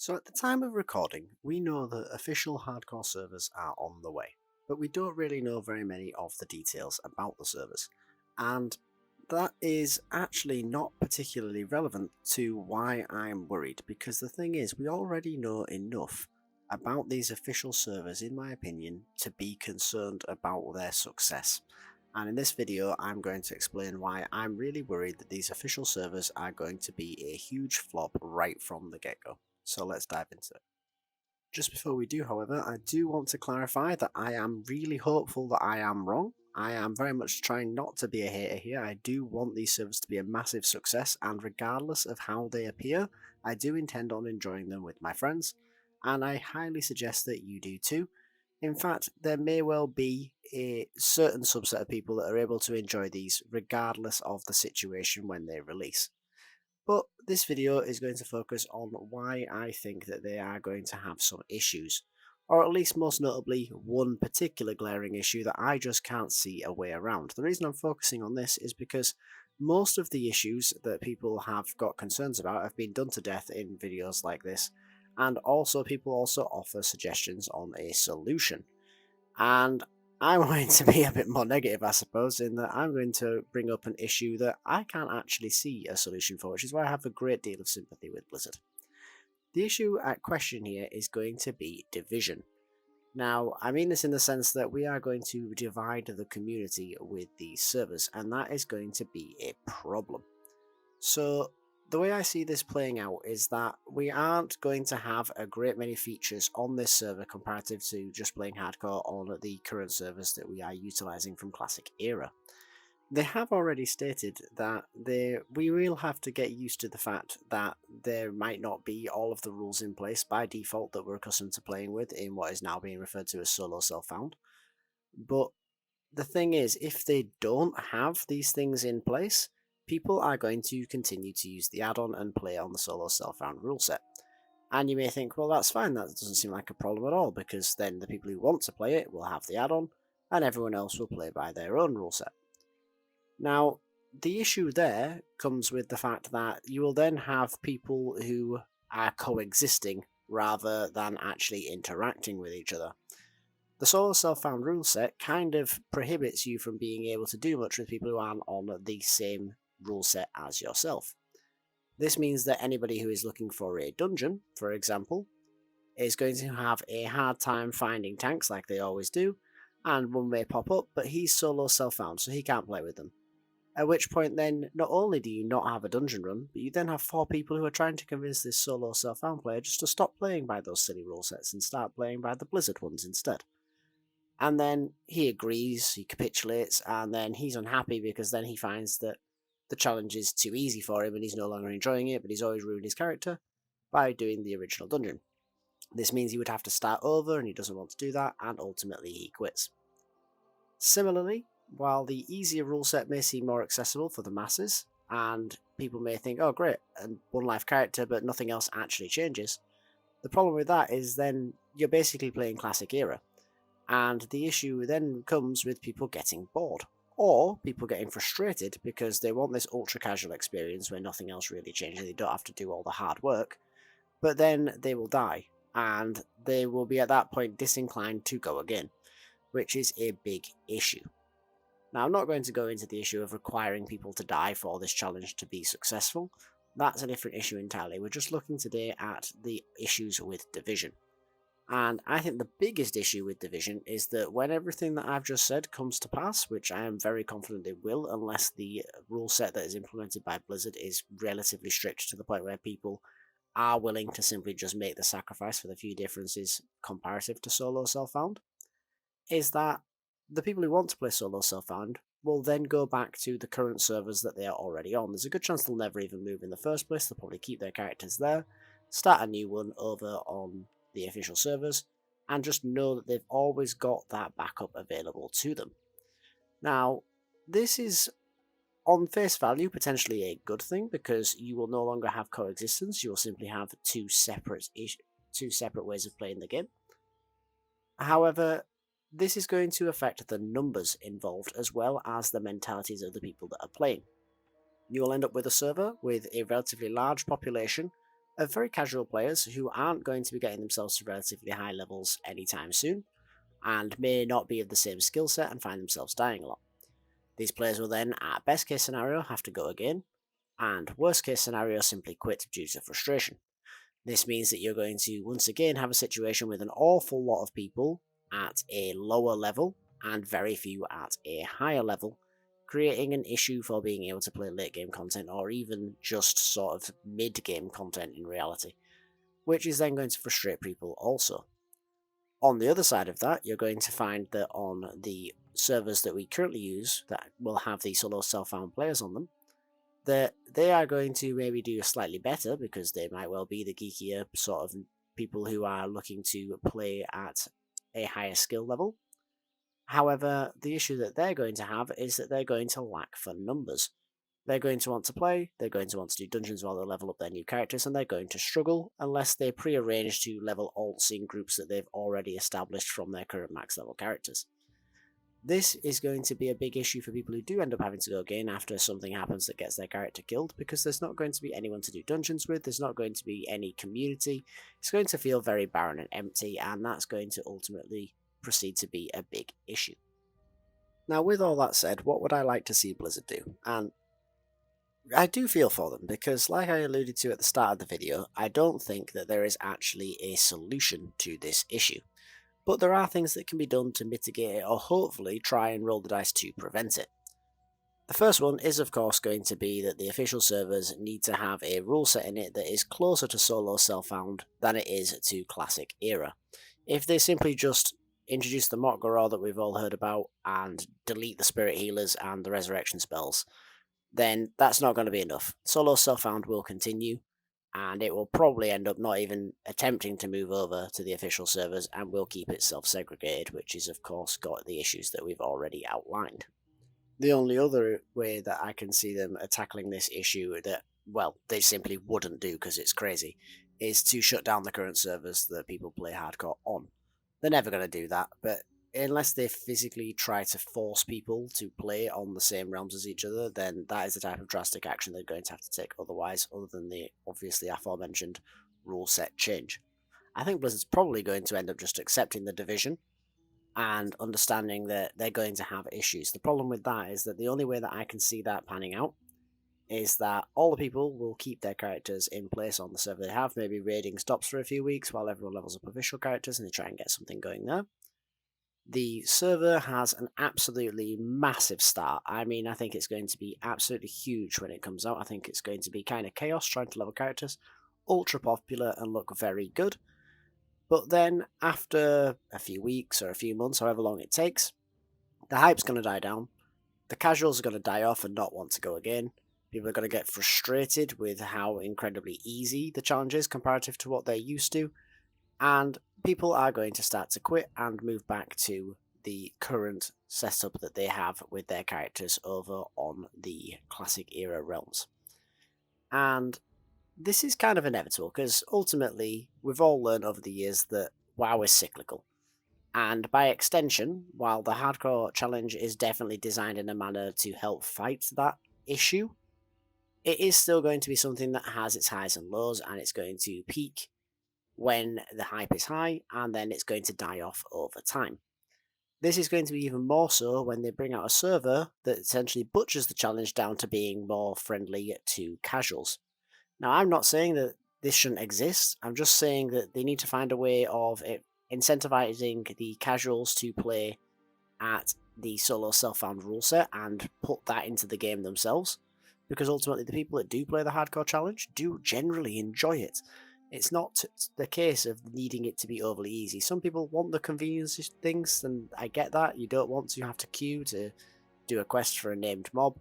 So at the time of recording, we know that official hardcore servers are on the way, but we don't really know very many of the details about the servers. And that is actually not particularly relevant to why I'm worried, because the thing is, we already know enough about these official servers, in my opinion, to be concerned about their success. And in this video, I'm going to explain why I'm really worried that these official servers are going to be a huge flop right from the get-go. So let's dive into it. Just before we do, however, I do want to clarify that I am really hopeful that I am wrong. I am very much trying not to be a hater here. I do want these servers to be a massive success, and regardless of how they appear, I do intend on enjoying them with my friends, and I highly suggest that you do too. In fact, there may well be a certain subset of people that are able to enjoy these regardless of the situation when they release. But this video is going to focus on why I think that they are going to have some issues, or at least most notably one particular glaring issue that I just can't see a way around. The reason I'm focusing on this is because most of the issues that people have got concerns about have been done to death in videos like this, and also people also offer suggestions on a solution. And I'm going to be a bit more negative, I suppose, in that I'm going to bring up an issue that I can't actually see a solution for, which is why I have a great deal of sympathy with Blizzard. The issue at question here is going to be division. Now, I mean this in the sense that we are going to divide the community with these servers, and that is going to be a problem. So, the way I see this playing out is that we aren't going to have a great many features on this server comparative to just playing hardcore on the current servers that we are utilizing from Classic Era. They have already stated that we will have to get used to the fact that there might not be all of the rules in place by default that we're accustomed to playing with in what is now being referred to as solo self-found. But the thing is, if they don't have these things in place, people are going to continue to use the add-on and play on the solo self-found rule set. And you may think, well, that's fine, that doesn't seem like a problem at all, because then the people who want to play it will have the add-on, and everyone else will play by their own rule set. Now, the issue there comes with the fact that you will then have people who are coexisting rather than actually interacting with each other. The solo self-found rule set kind of prohibits you from being able to do much with people who aren't on the same rule set as yourself. This means that anybody who is looking for a dungeon, for example, is going to have a hard time finding tanks like they always do, and one may pop up, but he's solo self-found, so he can't play with them. At which point then, not only do you not have a dungeon run, but you then have 4 people who are trying to convince this solo self-found player just to stop playing by those silly rule sets and start playing by the Blizzard ones instead. And then he agrees, he capitulates, and then he's unhappy because then he finds that the challenge is too easy for him and he's no longer enjoying it, but he's always ruined his character by doing the original dungeon. This means he would have to start over and he doesn't want to do that, and ultimately he quits. Similarly, while the easier rule set may seem more accessible for the masses, and people may think, oh great, and one life character but nothing else actually changes, the problem with that is then you're basically playing Classic Era. And the issue then comes with people getting bored, or people getting frustrated because they want this ultra casual experience where nothing else really changes, they don't have to do all the hard work, but then they will die, and they will be at that point disinclined to go again, which is a big issue. Now, I'm not going to go into the issue of requiring people to die for this challenge to be successful. That's a different issue entirely. We're just looking today at the issues with division. And I think the biggest issue with division is that when everything that I've just said comes to pass, which I am very confident it will, unless the rule set that is implemented by Blizzard is relatively strict to the point where people are willing to simply just make the sacrifice for the few differences comparative to solo self-found, is that the people who want to play solo self-found will then go back to the current servers that they are already on. There's a good chance they'll never even move in the first place, they'll probably keep their characters there, start a new one over on the official servers, and just know that they've always got that backup available to them. Now, this is on face value potentially a good thing because you will no longer have coexistence, you will simply have two separate ways of playing the game. However, this is going to affect the numbers involved as well as the mentalities of the people that are playing. You will end up with a server with a relatively large population of very casual players who aren't going to be getting themselves to relatively high levels anytime soon, and may not be of the same skill set and find themselves dying a lot. These players will then, at best case scenario, have to go again, and worst case scenario, simply quit due to frustration. This means that you're going to once again have a situation with an awful lot of people at a lower level and very few at a higher level, creating an issue for being able to play late game content or even just sort of mid game content in reality, which is then going to frustrate people also. On the other side of that, you're going to find that on the servers that we currently use that will have the solo self-found players on them, that they are going to maybe do slightly better because they might well be the geekier sort of people who are looking to play at a higher skill level. However, the issue that they're going to have is that they're going to lack for numbers. They're going to want to play, they're going to want to do dungeons while they level up their new characters, and they're going to struggle unless they pre-arrange to level alts in groups that they've already established from their current max level characters. This is going to be a big issue for people who do end up having to go again after something happens that gets their character killed, because there's not going to be anyone to do dungeons with, there's not going to be any community, it's going to feel very barren and empty, and that's going to ultimately proceed to be a big issue. Now, with all that said, what would I like to see Blizzard do? And I do feel for them, because like I alluded to at the start of the video, I don't think that there is actually a solution to this issue. But there are things that can be done to mitigate it or hopefully try and roll the dice to prevent it. The first one is of course going to be that the official servers need to have a rule set in it that is closer to solo self-found than it is to classic era. If they simply just introduce the mock Goror that we've all heard about and delete the spirit healers and the resurrection spells, then that's not going to be enough. Solo self-found will continue, and it will probably end up not even attempting to move over to the official servers and will keep itself segregated, which is of course got the issues that we've already outlined. The only other way that I can see them tackling this issue that, well, they simply wouldn't do because it's crazy, is to shut down the current servers that people play hardcore on. They're never going to do that, but unless they physically try to force people to play on the same realms as each other, then that is the type of drastic action they're going to have to take otherwise, other than the obviously aforementioned rule set change. I think Blizzard's probably going to end up just accepting the division and understanding that they're going to have issues. The problem with that is that the only way that I can see that panning out is that all the people will keep their characters in place on the server they have. Maybe raiding stops for a few weeks while everyone levels up official characters and they try and get something going there. The server has an absolutely massive start. I mean, I think it's going to be absolutely huge when it comes out. I think it's going to be kind of chaos trying to level characters, ultra popular and look very good. But then after a few weeks or a few months, however long it takes, the hype's going to die down. The casuals are going to die off and not want to go again. People are going to get frustrated with how incredibly easy the challenge is comparative to what they're used to. And people are going to start to quit and move back to the current setup that they have with their characters over on the classic era realms. And this is kind of inevitable because ultimately we've all learned over the years that WoW is cyclical. And by extension, while the hardcore challenge is definitely designed in a manner to help fight that issue, it is still going to be something that has its highs and lows, and it's going to peak when the hype is high, and then it's going to die off over time. This is going to be even more so when they bring out a server that essentially butchers the challenge down to being more friendly to casuals. Now, I'm not saying that this shouldn't exist, I'm just saying that they need to find a way of incentivizing the casuals to play at the solo self-found rule set and put that into the game themselves, because ultimately the people that do play the hardcore challenge do generally enjoy it. It's not the case of needing it to be overly easy. Some people want the convenience of things, and I get that. You don't want to have to queue to do a quest for a named mob.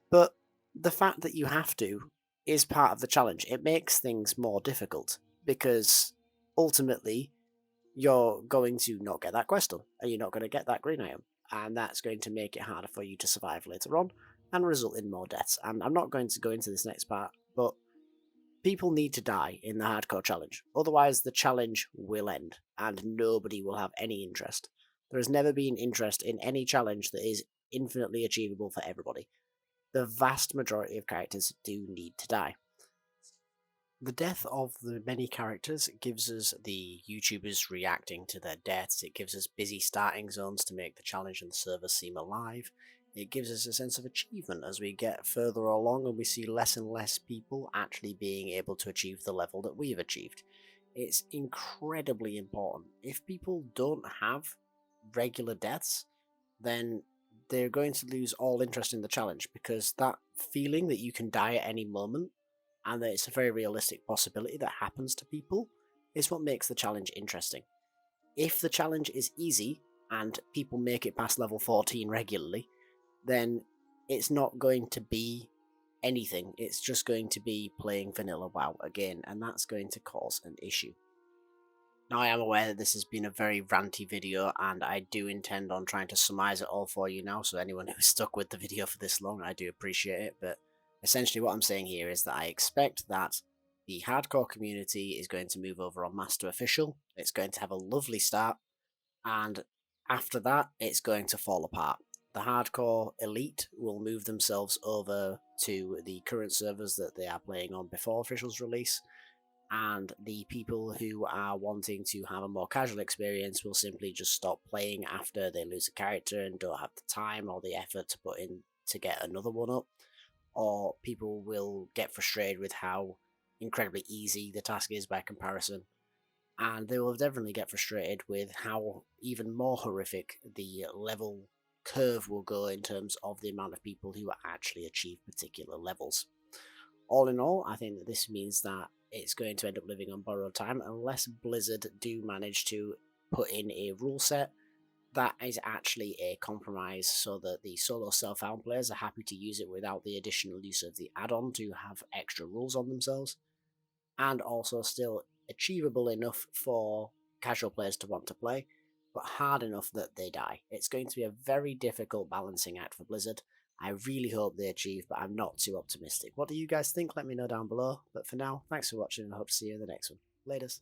But the fact that you have to is part of the challenge. It makes things more difficult, because ultimately you're going to not get that quest done, and you're not going to get that green item. And that's going to make it harder for you to survive later on, and result in more deaths. And I'm not going to go into this next part, but people need to die in the hardcore challenge. Otherwise, the challenge will end, and nobody will have any interest. There has never been interest in any challenge that is infinitely achievable for everybody. The vast majority of characters do need to die. The death of the many characters gives us the YouTubers reacting to their deaths, it gives us busy starting zones to make the challenge and the server seem alive, it gives us a sense of achievement as we get further along and we see less and less people actually being able to achieve the level that we've achieved. It's incredibly important. If people don't have regular deaths, then they're going to lose all interest in the challenge because that feeling that you can die at any moment and that it's a very realistic possibility that happens to people is what makes the challenge interesting. If the challenge is easy and people make it past level 14 regularly, then it's not going to be anything. It's just going to be playing vanilla WoW again, and that's going to cause an issue. Now, I am aware that this has been a very ranty video, and I do intend on trying to surmise it all for you now, so anyone who's stuck with the video for this long, I do appreciate it, but essentially what I'm saying here is that I expect that the hardcore community is going to move over on Master Official, it's going to have a lovely start, and after that, it's going to fall apart. The hardcore elite will move themselves over to the current servers that they are playing on before Official's release, and the people who are wanting to have a more casual experience will simply just stop playing after they lose a character and don't have the time or the effort to put in to get another one up, or people will get frustrated with how incredibly easy the task is by comparison, and they will definitely get frustrated with how even more horrific the level curve will go in terms of the amount of people who actually achieve particular levels. All in all, I think that this means that it's going to end up living on borrowed time unless Blizzard do manage to put in a rule set that is actually a compromise so that the solo self-found players are happy to use it without the additional use of the add-on to have extra rules on themselves, and also still achievable enough for casual players to want to play, but hard enough that they die. It's going to be a very difficult balancing act for Blizzard. I really hope they achieve, but I'm not too optimistic. What do you guys think? Let me know down below. But for now, thanks for watching and I hope to see you in the next one. Laters.